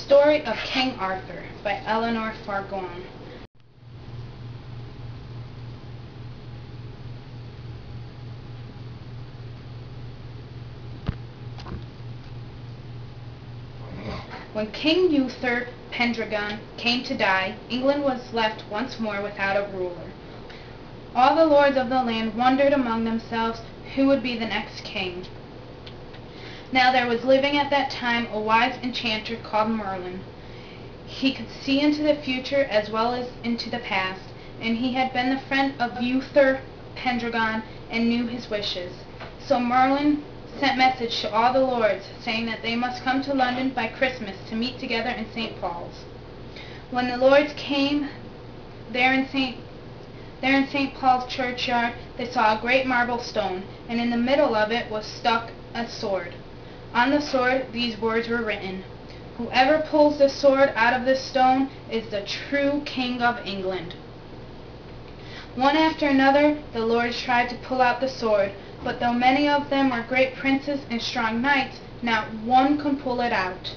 Story of King Arthur by Eleanor Fargone. When King Uther Pendragon came to die, England was left once more without a ruler. All the lords of the land wondered among themselves who would be the next king. Now there was living at that time a wise enchanter called Merlin. He could see into the future as well as into the past, and he had been the friend of Uther Pendragon and knew his wishes. So Merlin sent message to all the lords, saying that they must come to London by Christmas to meet together in St. Paul's. When the lords came there in St. Paul's churchyard, they saw a great marble stone, and in the middle of it was stuck a sword. On the sword these words were written: "Whoever pulls the sword out of this stone is the true King of England." One after another the lords tried to pull out the sword, but though many of them were great princes and strong knights, not one could pull it out.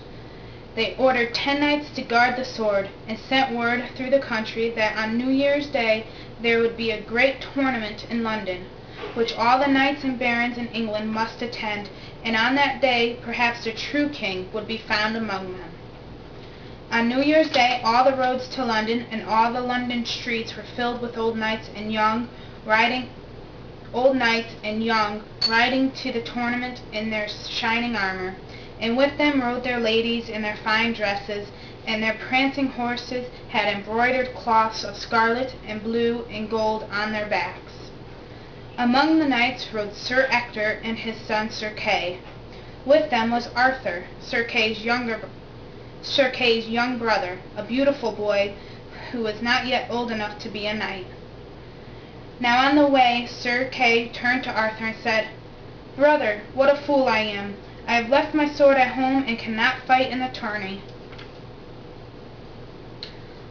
They ordered 10 knights to guard the sword, and sent word through the country that on New Year's Day there would be a great tournament in London, which all the knights and barons in England must attend, and on that day perhaps the true king would be found among them. On New Year's Day all the roads to London and all the London streets were filled with old knights and young riding to the tournament in their shining armor, and with them rode their ladies in their fine dresses, and their prancing horses had embroidered cloths of scarlet and blue and gold on their backs. Among the knights rode Sir Ector and his son Sir Kay. With them was Arthur, Sir Kay's young brother, a beautiful boy who was not yet old enough to be a knight. Now on the way Sir Kay turned to Arthur and said, "Brother, what a fool I am! I have left my sword at home and cannot fight in the tourney."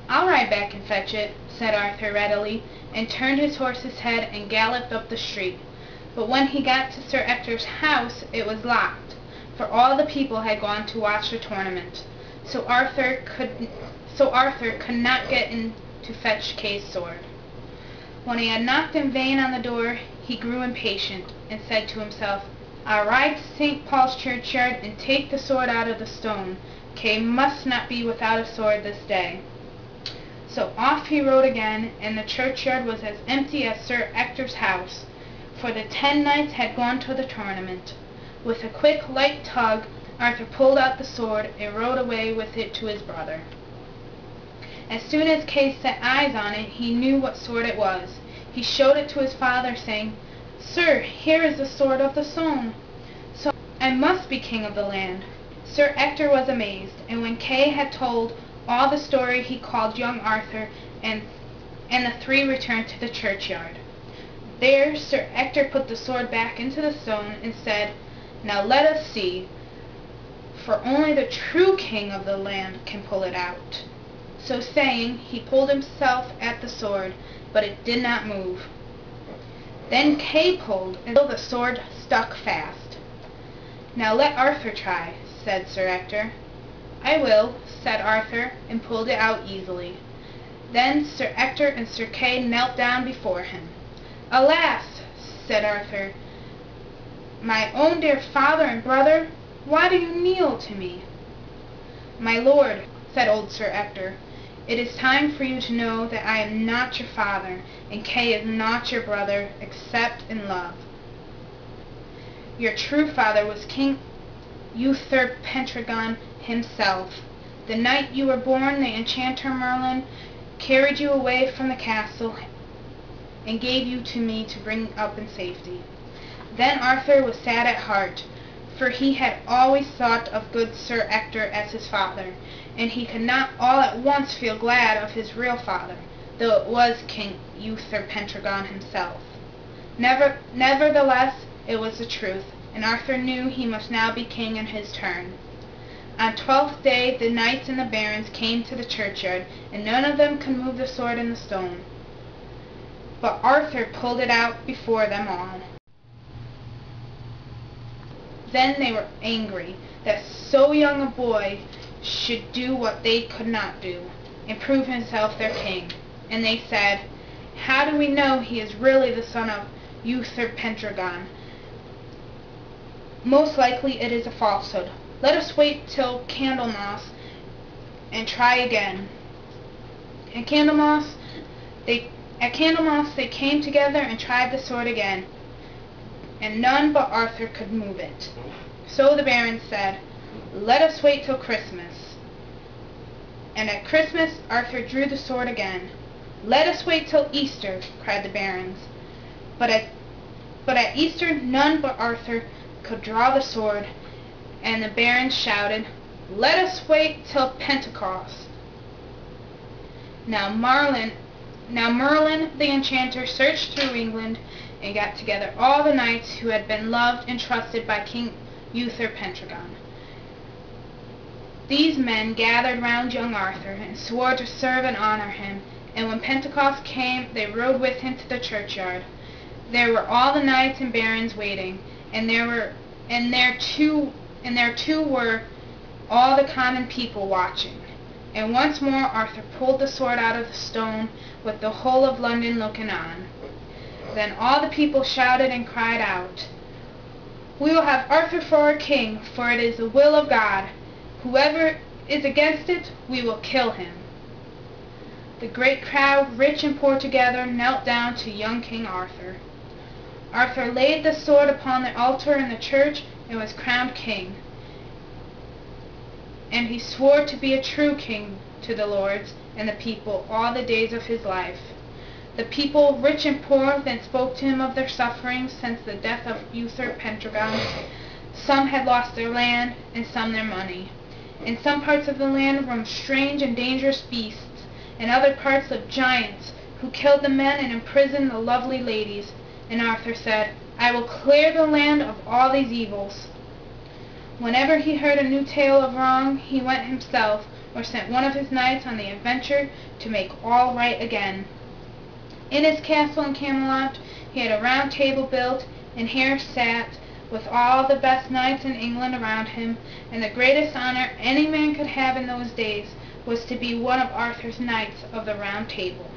"I'll ride back and fetch it," said Arthur readily, and turned his horse's head and galloped up the street. But when he got to Sir Ector's house it was locked, for all the people had gone to watch the tournament. So Arthur could not get in to fetch Kay's sword. When he had knocked in vain on the door, he grew impatient, and said to himself, "I'll ride to St. Paul's churchyard and take the sword out of the stone. Kay must not be without a sword this day." So off he rode again, and the churchyard was as empty as Sir Ector's house, for the 10 knights had gone to the tournament. With a quick, light tug, Arthur pulled out the sword and rode away with it to his brother. As soon as Kay set eyes on it, he knew what sword it was. He showed it to his father, saying, "Sir, here is the sword of the stone. So I must be king of the land." Sir Ector was amazed, and when Kay had told all the story he called young Arthur, and the three returned to the churchyard. There Sir Ector put the sword back into the stone and said, "Now let us see, for only the true king of the land can pull it out." So saying, he pulled himself at the sword, but it did not move. Then Kay pulled, until the sword stuck fast. "Now let Arthur try," said Sir Ector. "I will," said Arthur, and pulled it out easily. Then Sir Ector and Sir Kay knelt down before him. "Alas," said Arthur, "my own dear father and brother, why do you kneel to me?" "My lord," said old Sir Ector, "it is time for you to know that I am not your father, and Kay is not your brother, except in love. Your true father was King Uther Pendragon himself. The night you were born, the enchanter Merlin carried you away from the castle and gave you to me to bring up in safety." Then Arthur was sad at heart, for he had always thought of good Sir Ector as his father, and he could not all at once feel glad of his real father, though it was King Uther Pendragon himself. Nevertheless, it was the truth, and Arthur knew he must now be king in his turn. On 12th day the knights and the barons came to the churchyard, and none of them could move the sword in the stone. But Arthur pulled it out before them all. Then they were angry that so young a boy should do what they could not do, and prove himself their king. And they said, "How do we know he is really the son of Uther Pendragon? Most likely it is a falsehood. Let us wait till Candlemas and try again." At Candlemas they came together and tried the sword again, and none but Arthur could move it. So the barons said, "Let us wait till Christmas." And at Christmas Arthur drew the sword again. "Let us wait till Easter," cried the barons. But at Easter none but Arthur could draw the sword, and the barons shouted, "Let us wait till Pentecost." Now Merlin the enchanter searched through England and got together all the knights who had been loved and trusted by King Uther Pendragon. These men gathered round young Arthur and swore to serve and honor him, and when Pentecost came they rode with him to the churchyard. There were all the knights and barons waiting, and there too were all the common people watching. And once more Arthur pulled the sword out of the stone, with the whole of London looking on. Then all the people shouted and cried out, "We will have Arthur for our king, for it is the will of God. Whoever is against it, we will kill him." The great crowd, rich and poor together, knelt down to young King Arthur. Arthur laid the sword upon the altar in the church and was crowned king. And he swore to be a true king to the lords and the people all the days of his life. The people, rich and poor, then spoke to him of their sufferings since the death of Uther Pendragon. Some had lost their land, and some their money. In some parts of the land roamed strange and dangerous beasts, in other parts lived giants, who killed the men and imprisoned the lovely ladies. And Arthur said, "I will clear the land of all these evils." Whenever he heard a new tale of wrong, he went himself, or sent one of his knights on the adventure to make all right again. In his castle in Camelot he had a round table built, and here sat, with all the best knights in England around him, and the greatest honor any man could have in those days was to be one of Arthur's knights of the Round Table.